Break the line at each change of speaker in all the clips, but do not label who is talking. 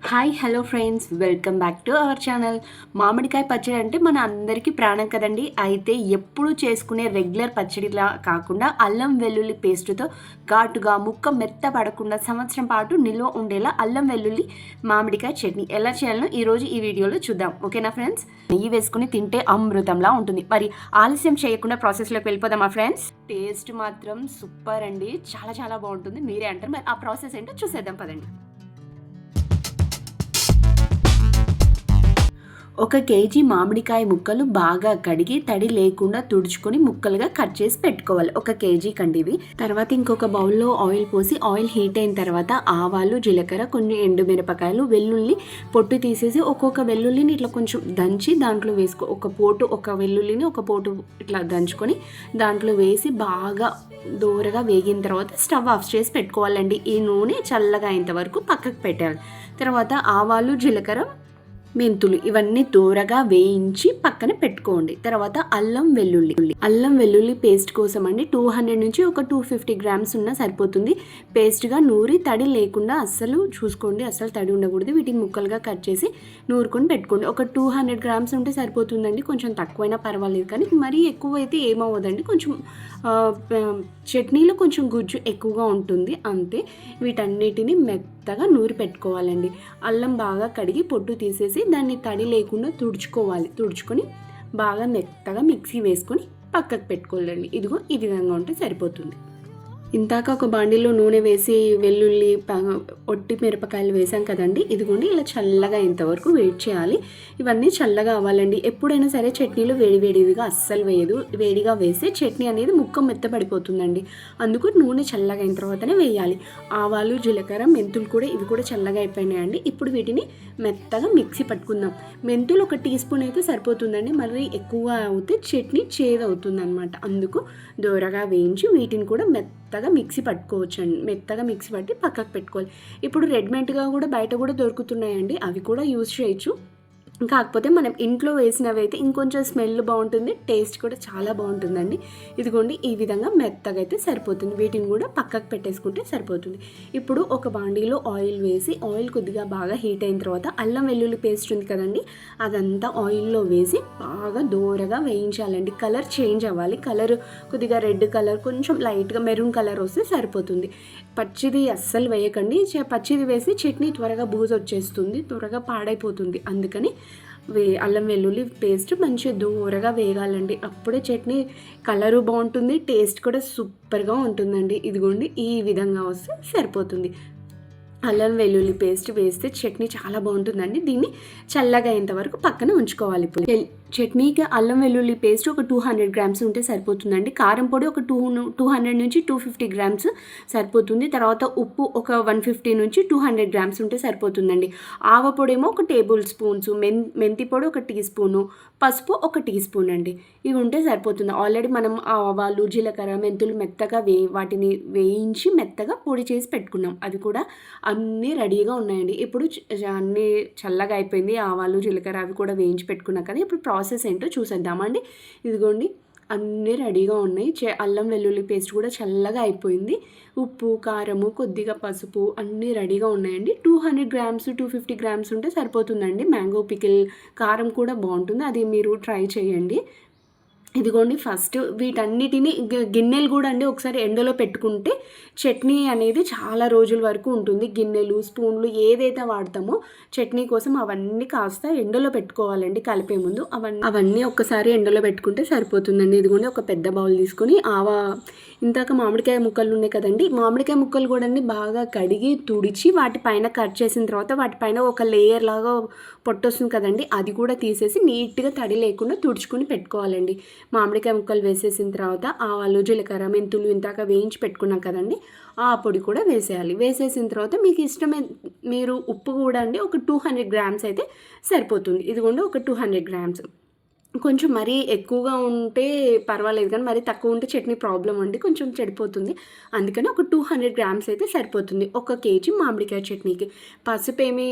Hi hello friends, welcome back to our channel. మామిడికాయ పచ్చడి అంటే మన అందరికీ ప్రాణం కదండి. అయితే ఎప్పుడు చేసుకునే రెగ్యులర్ పచ్చడిలా కాకుండా అల్లం వెల్లుల్లి పేస్టుతో ఘాటుగా ముక్క మెత్త పడకుండా సంవత్సరం పాటు నిల్వ ఉండేలా అల్లం వెల్లుల్లి మామిడికాయ చట్నీ ఎలా చేయాలో ఈరోజు ఈ వీడియోలో చూద్దాం. ఓకేనా ఫ్రెండ్స్? నెయ్యి వేసుకుని తింటే అమృతంలా ఉంటుంది. మరి ఆలస్యం చేయకుండా ప్రాసెస్లోకి వెళ్ళిపోదామా ఫ్రెండ్స్? టేస్ట్ మాత్రం సూపర్ అండి, చాలా చాలా బాగుంటుంది. మీరే అంటారు. మరి ఆ ప్రాసెస్ ఏంటో చూసేద్దాం పదండి. 1 కేజీ మామిడికాయ ముక్కలు బాగా కడిగి తడి లేకుండా తుడుచుకొని ముక్కలుగా కట్ చేసి పెట్టుకోవాలి. 1 కేజీ కండి ఇవి. తర్వాత ఇంకొక బౌల్లో ఆయిల్ పోసి ఆయిల్ హీట్ అయిన తర్వాత ఆవాలు, జీలకర్ర, కొన్ని ఎండుమిరపకాయలు, వెల్లుల్లి పొట్టు తీసేసి ఒక్కొక్క వెల్లుల్లిని ఇట్లా కొంచెం దంచి దాంట్లో వేసుకో. ఒక వెల్లుల్లిని ఒక పోటు ఇట్లా దంచుకొని దాంట్లో వేసి బాగా దూరగా వేగిన తర్వాత స్టవ్ ఆఫ్ చేసి పెట్టుకోవాలండి. ఈ నూనె చల్లగా అయ్యేంత వరకు పక్కకు పెట్టాలి. తర్వాత ఆవాలు, జీలకర్ర, మెంతులు ఇవన్నీ దూరగా వేయించి పక్కన పెట్టుకోండి. తర్వాత అల్లం వెల్లుల్లి పేస్ట్ కోసం అండి 200 నుంచి ఒక 250 గ్రామ్స్ ఉన్నా సరిపోతుంది. పేస్ట్గా నూరి తడి లేకుండా అస్సలు చూసుకోండి, అస్సలు తడి ఉండకూడదు. వీటిని ముక్కలుగా కట్ చేసి నూరుకొని పెట్టుకోండి. ఒక 200 గ్రామ్స్ ఉంటే సరిపోతుందండి. కొంచెం తక్కువైనా పర్వాలేదు, కానీ మరీ ఎక్కువ అయితే ఏమవ్వదండి. కొంచెం చట్నీలో కొంచెం గుజ్జు ఎక్కువగా ఉంటుంది అంతే. వీటన్నిటిని మెత్తగా నూరి పెట్టుకోవాలండి. అల్లం బాగా కడిగి పొట్టు తీసేసి దాన్ని తడి లేకుండా తుడుచుకొని బాగా మెత్తగా మిక్సీ వేసుకొని పక్కకు పెట్టుకోవాలండి. ఇదిగో ఈ విధంగా ఉంటే సరిపోతుంది. ఇంతాక ఒక బాండీలో నూనె వేసి వెల్లుల్లి, ఒట్టి మిరపకాయలు వేసాం కదండి. ఇదిగోండి ఇలా చల్లగా ఇంతవరకు వెయిట్ చేయాలి. ఇవన్నీ చల్లగా అవ్వాలండి. ఎప్పుడైనా సరే చట్నీలో వేడిగా అస్సలు వేయదు. వేడిగా వేస్తే చట్నీ అనేది ముక్క మెత్తపడిపోతుందండి. అందుకు నూనె చల్లగా అయిన తర్వాతనే వేయాలి. ఆవాలు, జీలకర్ర, మెంతులు కూడా ఇవి కూడా చల్లగా అయిపోయినాయండి. ఇప్పుడు వీటిని మెత్తగా మిక్సీ పట్టుకుందాం. మెంతులు 1 టీ స్పూన్ అయితే సరిపోతుందండి. మళ్ళీ ఎక్కువ అవుతే చట్నీ చేదు అవుతుంది అనమాట. అందుకు దూరగా వేయించి వీటిని కూడా మెత్తగా మిక్సీ పట్టుకోవచ్చండి. మెత్తగా మిక్సీ పట్టి పక్కకు పెట్టుకోవాలి. ఇప్పుడు రెడీమేడ్గా కూడా బయట కూడా దొరుకుతున్నాయండి, అవి కూడా యూజ్ చేయొచ్చు. కాకపోతే మనం ఇంట్లో వేసినవి అయితే ఇంకొంచెం స్మెల్ బాగుంటుంది, టేస్ట్ కూడా చాలా బాగుంటుందండి. ఇదిగోండి ఈ విధంగా మెత్తగా అయితే సరిపోతుంది. వీటిని కూడా పక్కకు పెట్టేసుకుంటే సరిపోతుంది. ఇప్పుడు ఒక బాండీలో ఆయిల్ వేసి ఆయిల్ కొద్దిగా బాగా హీట్ అయిన తర్వాత అల్లం వెల్లుల్లి పేస్ట్ ఉంది కదండి, అదంతా ఆయిల్లో వేసి బాగా దూరగా వేయించాలండి. కలర్ చేంజ్ అవ్వాలి. కలర్ కొద్దిగా రెడ్ కలర్, కొంచెం లైట్గా మెరూన్ కలర్ వస్తే సరిపోతుంది. పచ్చిది అస్సలు వేయకండి. పచ్చిది వేసి చట్నీ త్వరగా బూజు వచ్చేస్తుంది, త్వరగా పాడైపోతుంది. అందుకని అల్లం వెల్లుల్లి పేస్ట్ మంచిగా దూరగా వేగాలండి. అప్పుడే చట్నీ కలరు బాగుంటుంది, టేస్ట్ కూడా సూపర్గా ఉంటుందండి. ఇదిగోండి ఈ విధంగా వస్తే సరిపోతుంది. అల్లం వెల్లుల్లి పేస్ట్ వేస్తే చట్నీ చాలా బాగుంటుందండి. దీన్ని చల్లగా అయ్యేంత వరకు పక్కన ఉంచుకోవాలి. ఇప్పుడు చట్నీకి అల్లం వెల్లుల్లి పేస్ట్ ఒక 200 గ్రామ్స్ ఉంటే సరిపోతుందండి. కారం పొడి ఒక 200 నుంచి 250 గ్రామ్స్ సరిపోతుంది. తర్వాత ఉప్పు ఒక 150 నుంచి 200 గ్రామ్స్ ఉంటే సరిపోతుందండి. ఆవ పొడి ఏమో ఒక టేబుల్ స్పూన్స్, మెంతి పొడి 1 టీ స్పూను, పసుపు 1 టీ స్పూన్ అండి. ఇవి ఉంటే సరిపోతుంది. ఆల్రెడీ మనం ఆవాలు, జీలకర్ర, మెంతులు మెత్తగా వాటిని వేయించి మెత్తగా పొడి చేసి పెట్టుకున్నాం. అది కూడా అన్నీ రెడీగా ఉన్నాయండి. ఇప్పుడు అన్నీ చల్లగా అయిపోయింది. ఆవాలు, జీలకర్ర అవి కూడా వేయించి పెట్టుకున్నాం కదా. ఇప్పుడు ప్రాసెస్ ఏంటో చూసేద్దామండి. ఇదిగోండి అన్నీ రెడీగా ఉన్నాయి. అల్లం వెల్లుల్లి పేస్ట్ కూడా చల్లగా అయిపోయింది. ఉప్పు, కారము, కొద్దిగా పసుపు అన్నీ రెడీగా ఉన్నాయండి. 200 గ్రామ్స్ 250 గ్రామ్స్ ఉంటే సరిపోతుందండి. మ్యాంగో పికిల్ కారం కూడా బాగుంటుంది, అది మీరు ట్రై చేయండి. ఇదిగోండి ఫస్ట్ వీటన్నిటిని గిన్నెలు కూడా అండి ఒకసారి ఎండలో పెట్టుకుంటే చట్నీ అనేది చాలా రోజుల వరకు ఉంటుంది. గిన్నెలు, స్పూన్లు ఏదైతే వాడతామో చట్నీ కోసం అవన్నీ కాస్త ఎండలో పెట్టుకోవాలండి. కలిపే ముందు అవన్నీ ఒక్కసారి ఎండలో పెట్టుకుంటే సరిపోతుందండి. ఇదిగోండి ఒక పెద్ద బౌల్ తీసుకొని ఇందాక మామిడికాయ ముక్కలు ఉన్నాయి కదండి, మామిడికాయ ముక్కలు కూడా బాగా కడిగి తుడిచి వాటిపైన కట్ చేసిన తర్వాత వాటిపైన ఒక లేయర్ లాగా పొట్టు వస్తుంది కదండి, అది కూడా తీసేసి నీట్గా తడి లేకుండా తుడుచుకొని పెట్టుకోవాలండి. మామిడికాయ ముక్కలు వేసేసిన తర్వాత ఆవాలు, జీలకర్ర, మెంతులు ఇంతాక వేయించి పెట్టుకున్నాం కదండి, ఆ పొడి కూడా వేసేయాలి. వేసేసిన తర్వాత మీకు ఇష్టమే మీరు ఉప్పు కూడా అండి ఒక 200 గ్రామ్స్ అయితే సరిపోతుంది. ఇదిగోండి ఒక 200 గ్రామ్స్. కొంచెం మరీ ఎక్కువగా ఉంటే పర్వాలేదు, కానీ మరీ తక్కువ ఉంటే చట్నీ ప్రాబ్లం అండి, కొంచెం చెడిపోతుంది. అందుకని ఒక 200 గ్రామ్స్ అయితే సరిపోతుంది 1 కేజీ మామిడికాయ చట్నీకి. పసుపు ఏమి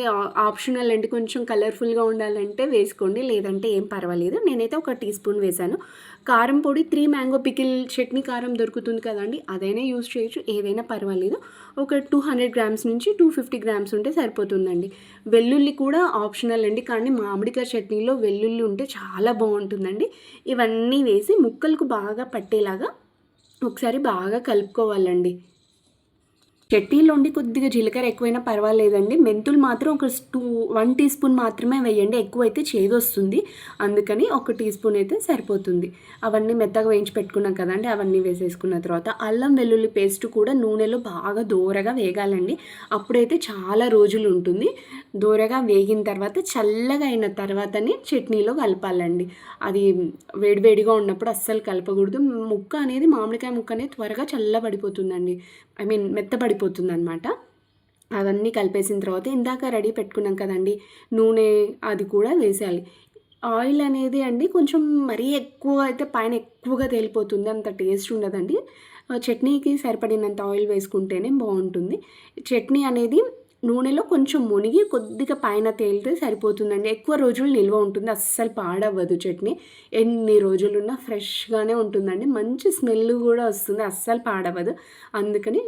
ఆప్షనల్ అండి, కొంచెం కలర్ఫుల్గా ఉండాలంటే వేసుకోండి, లేదంటే ఏం పర్వాలేదు. నేనైతే 1 టీ స్పూన్ వేసాను. కారం పొడి 3 మ్యాంగో పికిల్ చట్నీ కారం దొరుకుతుంది కదండి, అదైనా యూజ్ చేయొచ్చు, ఏదైనా పర్వాలేదు. ఒక 200 గ్రామ్స్ నుంచి 250 గ్రామ్స్ ఉంటే సరిపోతుందండి. వెల్లుల్లి కూడా ఆప్షనల్ అండి, కానీ మామిడికాయ చట్నీలో వెల్లుల్లి ఉంటే చాలా బాగుంటుందండి. ఇవన్నీ వేసి ముక్కలకు బాగా పట్టేలాగా ఒకసారి బాగా కలుపుకోవాలండి. చట్నీలోండి కొద్దిగా జీలకర్ర ఎక్కువైనా పర్వాలేదండి. మెంతులు మాత్రం ఒక 1 టీ స్పూన్ మాత్రమే వేయండి, ఎక్కువైతే చేదొస్తుంది. అందుకని 1 టీ స్పూన్ అయితే సరిపోతుంది. అవన్నీ మెత్తగా వేయించి పెట్టుకున్నాం కదండి, అవన్నీ వేసేసుకున్న తర్వాత అల్లం వెల్లుల్లి పేస్ట్ కూడా నూనెలో బాగా దోరగా వేగాలండి. అప్పుడైతే చాలా రోజులు ఉంటుంది. దోరగా వేగిన తర్వాత చల్లగా అయిన తర్వాతనే చట్నీలో కలపాలండి. అది వేడివేడిగా ఉన్నప్పుడు అస్సలు కలపకూడదు. మామిడికాయ ముక్క అనేది త్వరగా చల్లబడిపోతుందండి, మెత్తబడిపోతుందనమాట. అవన్నీ కలిపేసిన తర్వాత ఇందాక రెడీ పెట్టుకున్నాం కదండి నూనె, అది కూడా వేసేయాలి. ఆయిల్ అనేది అండి కొంచెం మరీ ఎక్కువ అయితే పైన ఎక్కువగా తేలిపోతుంది, అంత టేస్ట్ ఉండదండి. చట్నీకి సరిపడినంత ఆయిల్ వేసుకుంటేనే బాగుంటుంది. చట్నీ అనేది నూనెలో కొంచెం మునిగి కొద్దిగా పైన తేలితే సరిపోతుందండి. ఎక్కువ రోజులు నిల్వ ఉంటుంది, అస్సలు పాడవ్వదు చట్నీ. ఎన్ని రోజులున్నా ఫ్రెష్గానే ఉంటుందండి, మంచి స్మెల్ కూడా వస్తుంది, అస్సలు పాడవ్వదు. అందుకని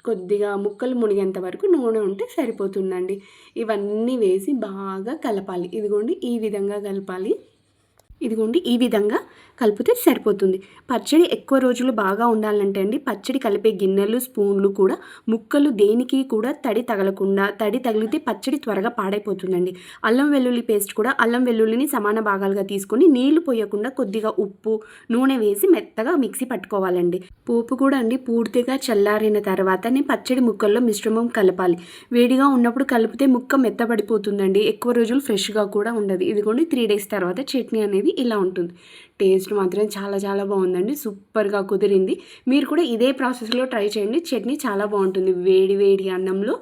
కొద్దిగా ముక్కలు మునిగేంత వరకు నూనె ఉంటే సరిపోతుందండి. ఇవన్నీ వేసి బాగా కలపాలి. ఈ విధంగా కలిపితే సరిపోతుంది. పచ్చడి ఎక్కువ రోజులు బాగా ఉండాలంటే అండి, పచ్చడి కలిపే గిన్నెలు, స్పూన్లు కూడా ముక్కలు దేనికి కూడా తడి తగలకుండా, తడి తగిలితే పచ్చడి త్వరగా పాడైపోతుందండి. అల్లం వెల్లుల్లి పేస్ట్ కూడా అల్లం వెల్లుల్లిని సమాన భాగాలుగా తీసుకొని నీళ్లు పోయకుండా కొద్దిగా ఉప్పు, నూనె వేసి మెత్తగా మిక్సీ పట్టుకోవాలండి. పోపు కూడా అండి పూర్తిగా చల్లారిన తర్వాతనే పచ్చడి ముక్కల్లో మిశ్రమం కలపాలి. వేడిగా ఉన్నప్పుడు కలిపితే ముక్క మెత్తబడిపోతుందండి, ఎక్కువ రోజులు ఫ్రెష్గా కూడా ఉండదు. 3 డేస్ తర్వాత చట్నీ అనేది ఇలా ఉంటుంది. టేస్ట్ మాత్రం చాలా చాలా బాగుందండి, సూపర్గా కుదిరింది. మీరు కూడా ఇదే ప్రాసెస్లో ట్రై చేయండి. చట్నీ చాలా బాగుంటుంది. వేడి వేడి అన్నంలో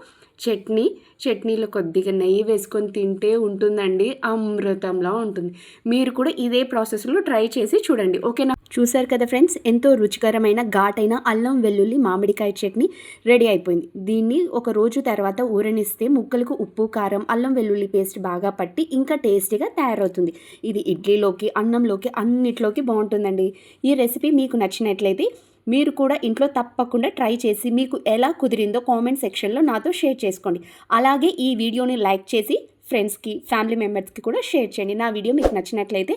చట్నీలో కొద్దిగా నెయ్యి వేసుకొని తింటే ఉంటుందండి, అమృతంలా ఉంటుంది. మీరు కూడా ఇదే ప్రాసెస్లో ట్రై చేసి చూడండి, ఓకేనా? చూసారు కదా ఫ్రెండ్స్, ఎంతో రుచికరమైన ఘాటైన అల్లం వెల్లుల్లి మామిడికాయ చట్నీ రెడీ అయిపోయింది. దీన్ని ఒక రోజు తర్వాత ఊరనిస్తే ముక్కలకు ఉప్పు, కారం, అల్లం వెల్లుల్లి పేస్ట్ బాగా పట్టి ఇంకా టేస్టీగా తయారవుతుంది. ఇది ఇడ్లీలోకి, అన్నంలోకి, అన్నిట్లోకి బాగుంటుందండి. ఈ రెసిపీ మీకు నచ్చినట్లయితే మీరు కూడా ఇంట్లో తప్పకుండా ట్రై చేసి మీకు ఎలా కుదిరిందో కామెంట్ సెక్షన్లో నాతో షేర్ చేసుకోండి. అలాగే ఈ వీడియోని లైక్ చేసి ఫ్రెండ్స్కి, ఫ్యామిలీ మెంబర్స్కి కూడా షేర్ చేయండి. నా వీడియో మీకు నచ్చినట్లయితే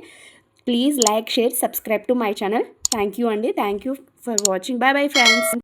please like, share, subscribe to my channel. Thank you అండి, thank you for watching. Bye bye friends.